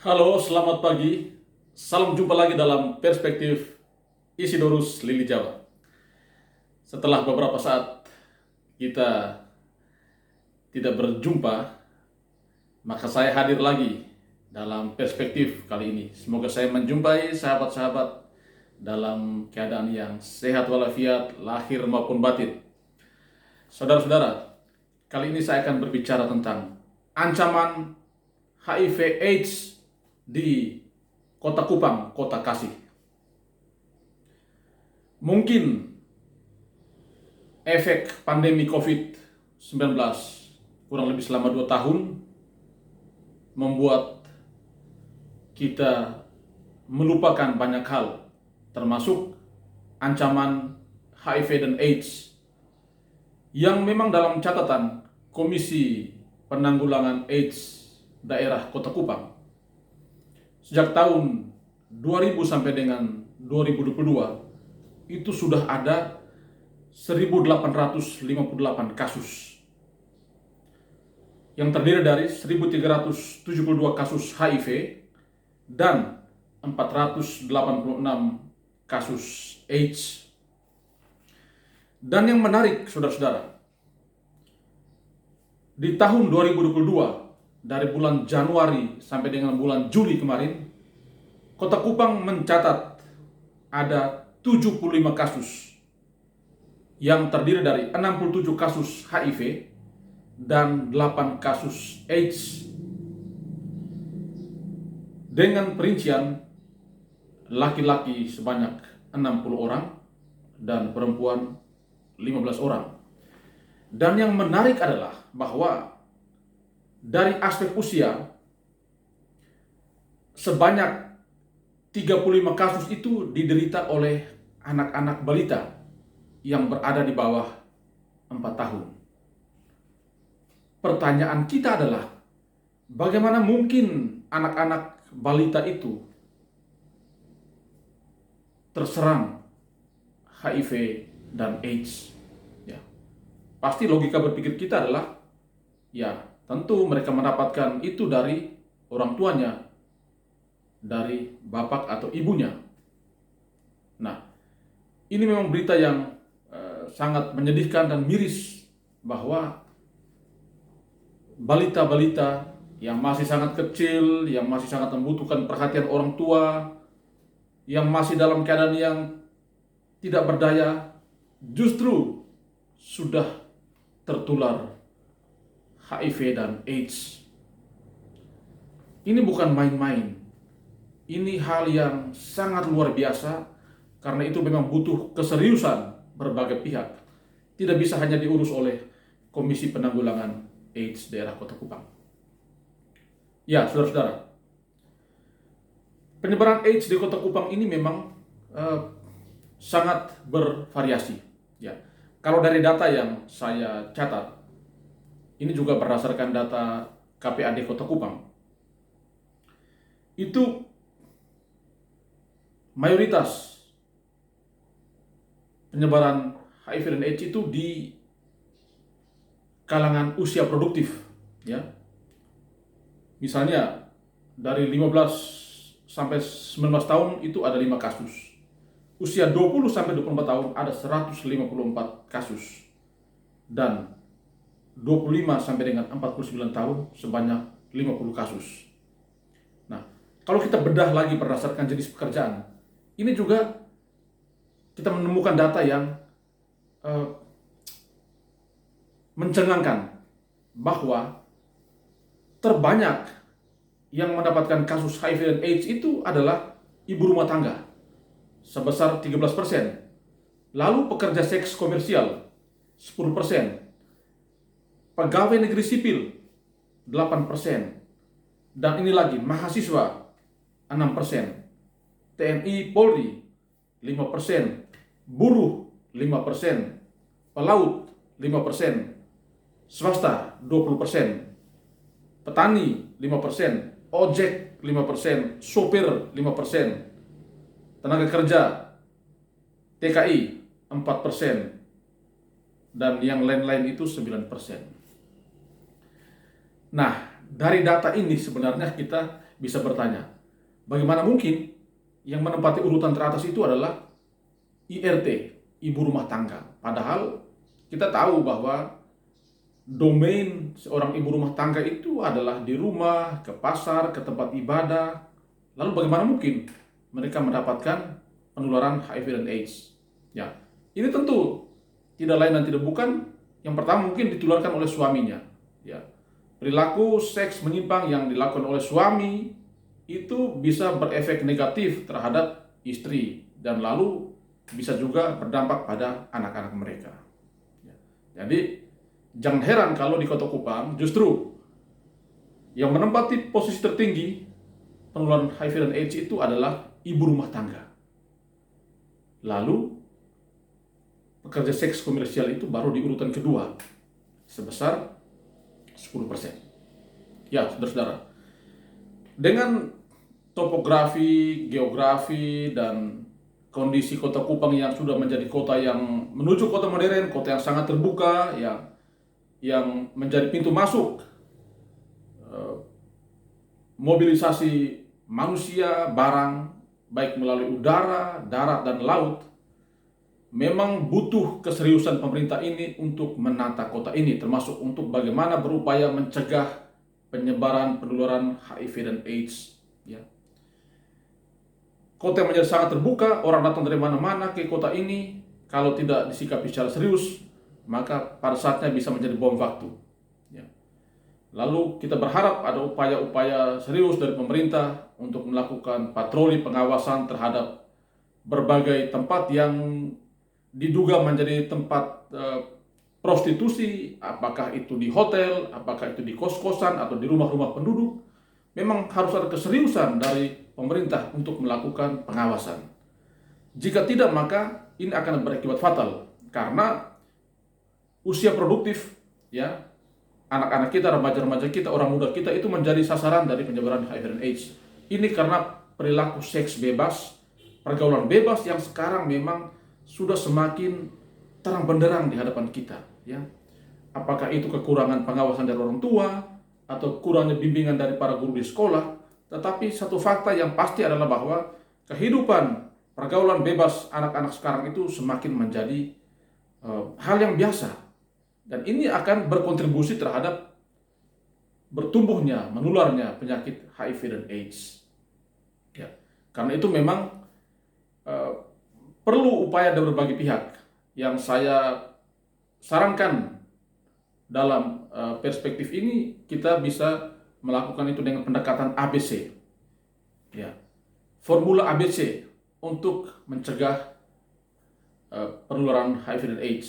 Halo, selamat pagi. Salam jumpa lagi dalam Perspektif Isidorus Lili Jawa. Setelah beberapa saat kita tidak berjumpa, maka saya hadir lagi dalam perspektif kali ini. Semoga saya menjumpai sahabat-sahabat dalam keadaan yang sehat walafiat, lahir maupun batin. Saudara-saudara, kali ini saya akan berbicara tentang ancaman HIV/AIDS di Kota Kupang, Kota Kasih. Mungkin efek pandemi COVID-19 kurang lebih selama 2 tahun membuat kita melupakan banyak hal, termasuk ancaman HIV dan AIDS yang memang dalam catatan Komisi Penanggulangan AIDS Daerah Kota Kupang sejak tahun 2000 sampai dengan 2022 itu sudah ada 1.858 kasus yang terdiri dari 1.372 kasus HIV dan 486 kasus AIDS. Dan yang menarik, saudara-saudara, di tahun 2022 dari bulan Januari sampai dengan bulan Juli kemarin, Kota Kupang mencatat ada 75 kasus yang terdiri dari 67 kasus HIV dan 8 kasus AIDS. Dengan perincian laki-laki sebanyak 60 orang dan perempuan 15 orang. Dan yang menarik adalah bahwa dari aspek usia sebanyak 35 kasus itu diderita oleh anak-anak balita yang berada di bawah 4 tahun. Pertanyaan kita adalah, bagaimana mungkin anak-anak balita itu terserang HIV dan AIDS? Ya, pasti logika berpikir kita adalah, ya tentu mereka mendapatkan itu dari orang tuanya, dari bapak atau ibunya. Nah, ini memang berita yang sangat menyedihkan dan miris bahwa balita-balita yang masih sangat kecil, yang masih sangat membutuhkan perhatian orang tua, yang masih dalam keadaan yang tidak berdaya, justru sudah tertular HIV dan AIDS. Ini bukan main-main. Ini hal yang sangat luar biasa, karena itu memang butuh keseriusan berbagai pihak. Tidak bisa hanya diurus oleh Komisi Penanggulangan AIDS Daerah Kota Kupang. Ya, saudara-saudara, penyebaran AIDS di Kota Kupang ini memang sangat bervariasi. Ya, kalau dari data yang saya catat, ini juga berdasarkan data KPAD Kota Kupang, itu mayoritas penyebaran HIV dan AIDS itu di kalangan usia produktif, ya. Misalnya dari 15 sampai 19 tahun itu ada 5 kasus. Usia 20 sampai 24 tahun ada 154 kasus. Dan 25 sampai dengan 49 tahun sebanyak 50 kasus. Nah, kalau kita bedah lagi berdasarkan jenis pekerjaan, ini juga kita menemukan data yang mencengangkan bahwa terbanyak yang mendapatkan kasus HIV dan AIDS itu adalah ibu rumah tangga sebesar 13%. Lalu pekerja seks komersial 10%. Pegawai negeri sipil 8%. Dan ini lagi mahasiswa 6%. TNI Polri 5%, buruh 5%, pelaut 5%, swasta 20%, petani 5%, ojek 5%, sopir 5%, tenaga kerja TKI 4%, dan yang lain-lain itu 9%. Nah, dari data ini sebenarnya kita bisa bertanya, bagaimana mungkin yang menempati urutan teratas itu adalah IRT, ibu rumah tangga. Padahal kita tahu bahwa domain seorang ibu rumah tangga itu adalah di rumah, ke pasar, ke tempat ibadah. Lalu bagaimana mungkin mereka mendapatkan penularan HIV dan AIDS? Ya, ini tentu tidak lain dan tidak bukan. Yang pertama mungkin ditularkan oleh suaminya. Ya, perilaku seks menyimpang yang dilakukan oleh suami itu bisa berefek negatif terhadap istri dan lalu bisa juga berdampak pada anak-anak mereka. Ya, jadi jangan heran kalau di Kota Kupang justru yang menempati posisi tertinggi penularan HIV dan AIDS itu adalah ibu rumah tangga. Lalu pekerja seks komersial itu baru di urutan kedua sebesar 10%. Ya, saudara-saudara, dengan topografi, geografi, dan kondisi Kota Kupang yang sudah menjadi kota yang menuju kota modern, kota yang sangat terbuka, yang menjadi pintu masuk mobilisasi manusia, barang, baik melalui udara, darat, dan laut, memang butuh keseriusan pemerintah ini untuk menata kota ini, termasuk untuk bagaimana berupaya mencegah penyebaran penularan HIV dan AIDS. Ya. Kota yang menjadi sangat terbuka, orang datang dari mana-mana ke kota ini, kalau tidak disikapi secara serius, maka pada saatnya bisa menjadi bom waktu. Ya. Lalu kita berharap ada upaya-upaya serius dari pemerintah untuk melakukan patroli pengawasan terhadap berbagai tempat yang diduga menjadi tempat prostitusi, apakah itu di hotel, apakah itu di kos-kosan atau di rumah-rumah penduduk. Memang harus ada keseriusan dari pemerintah untuk melakukan pengawasan. Jika tidak, maka ini akan berakibat fatal karena usia produktif, ya, anak-anak kita, remaja-remaja kita, orang muda kita itu menjadi sasaran dari penyebaran HIV dan AIDS. Ini karena perilaku seks bebas, pergaulan bebas yang sekarang memang sudah semakin terang benderang di hadapan kita, ya. Apakah itu kekurangan pengawasan dari orang tua atau kurangnya bimbingan dari para guru di sekolah, tetapi satu fakta yang pasti adalah bahwa kehidupan pergaulan bebas anak-anak sekarang itu semakin menjadi hal yang biasa, dan ini akan berkontribusi terhadap bertumbuhnya, menularnya penyakit HIV dan AIDS. Ya. Karena itu memang perlu upaya dari berbagai pihak. Yang saya sarankan dalam perspektif ini, kita bisa melakukan itu dengan pendekatan ABC, ya, formula ABC untuk mencegah penularan HIV dan AIDS.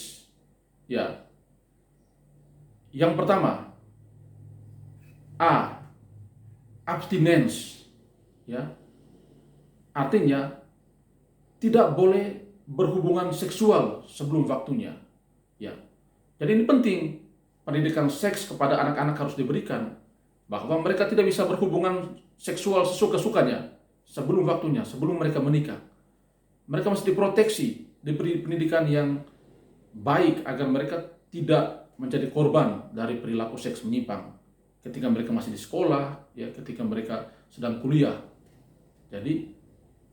Ya, yang pertama, A, abstinence, ya, artinya tidak boleh berhubungan seksual sebelum waktunya. Ya, jadi ini penting. Pendidikan seks kepada anak-anak harus diberikan, bahwa mereka tidak bisa berhubungan seksual sesuka-sukanya sebelum waktunya, sebelum mereka menikah. Mereka mesti diproteksi, diberi pendidikan yang baik agar mereka tidak menjadi korban dari perilaku seks menyimpang ketika mereka masih di sekolah, ya, ketika mereka sedang kuliah. Jadi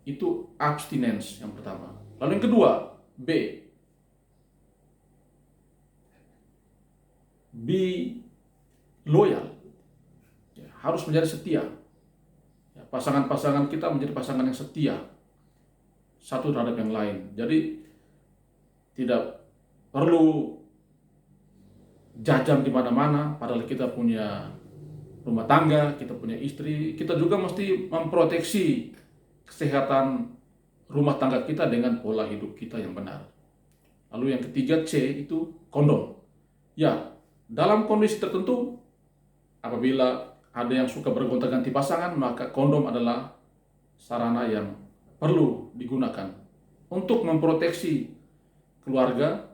itu abstinence yang pertama. Lalu yang kedua, B, be loyal, ya, harus menjadi setia. Ya, pasangan-pasangan kita menjadi pasangan yang setia satu terhadap yang lain. Jadi tidak perlu jajan di mana-mana, padahal kita punya rumah tangga, kita punya istri. Kita juga mesti memproteksi kesehatan rumah tangga kita dengan pola hidup kita yang benar. Lalu yang ketiga, C, itu kondom. Ya, dalam kondisi tertentu, apabila ada yang suka bergonta-ganti pasangan, maka kondom adalah sarana yang perlu digunakan untuk memproteksi keluarga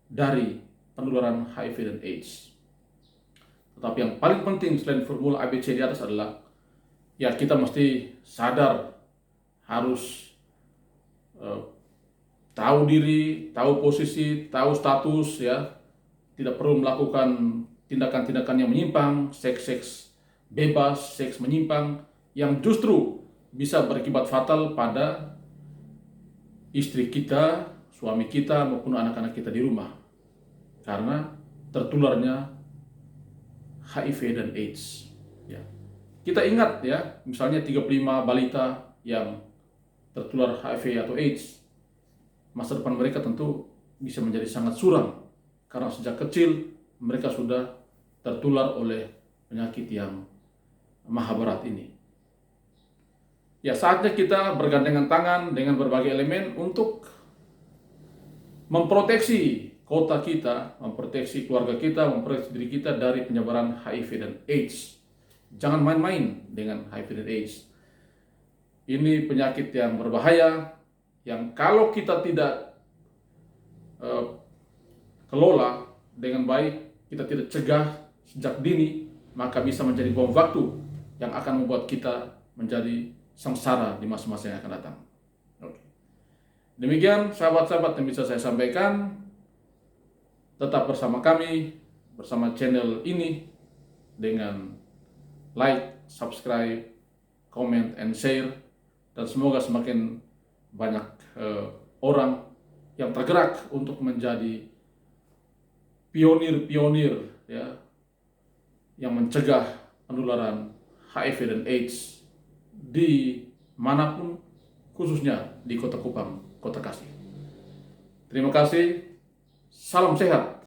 dari penularan HIV dan AIDS. Tetapi yang paling penting selain formula ABC di atas adalah, ya, kita mesti sadar, harus tahu diri, tahu posisi, tahu status, ya. Tidak perlu melakukan tindakan-tindakan yang menyimpang, seks bebas, seks menyimpang. yang justru bisa berakibat fatal pada istri kita, suami kita, maupun anak-anak kita di rumah karena tertularnya HIV dan AIDS. Ya. Kita ingat ya, misalnya 35 balita yang tertular HIV atau AIDS, masa depan mereka tentu bisa menjadi sangat suram karena sejak kecil mereka sudah tertular oleh penyakit yang maha berat ini. Ya, saatnya kita bergandengan tangan dengan berbagai elemen untuk memproteksi kota kita, memproteksi keluarga kita, memproteksi diri kita dari penyebaran HIV dan AIDS. Jangan main-main dengan HIV dan AIDS. Ini penyakit yang berbahaya, yang kalau kita tidak kelola dengan baik, kita tidak cegah sejak dini, maka bisa menjadi bom waktu yang akan membuat kita menjadi sengsara di masa-masa yang akan datang. Oke. Demikian sahabat-sahabat yang bisa saya sampaikan. Tetap bersama kami, bersama channel ini dengan like, subscribe, comment, and share, dan semoga semakin banyak orang yang tergerak untuk menjadi pionir-pionir ya, yang mencegah penularan HIV dan AIDS di manapun, khususnya di Kota Kupang, Kota Kasih. Terima kasih, salam sehat.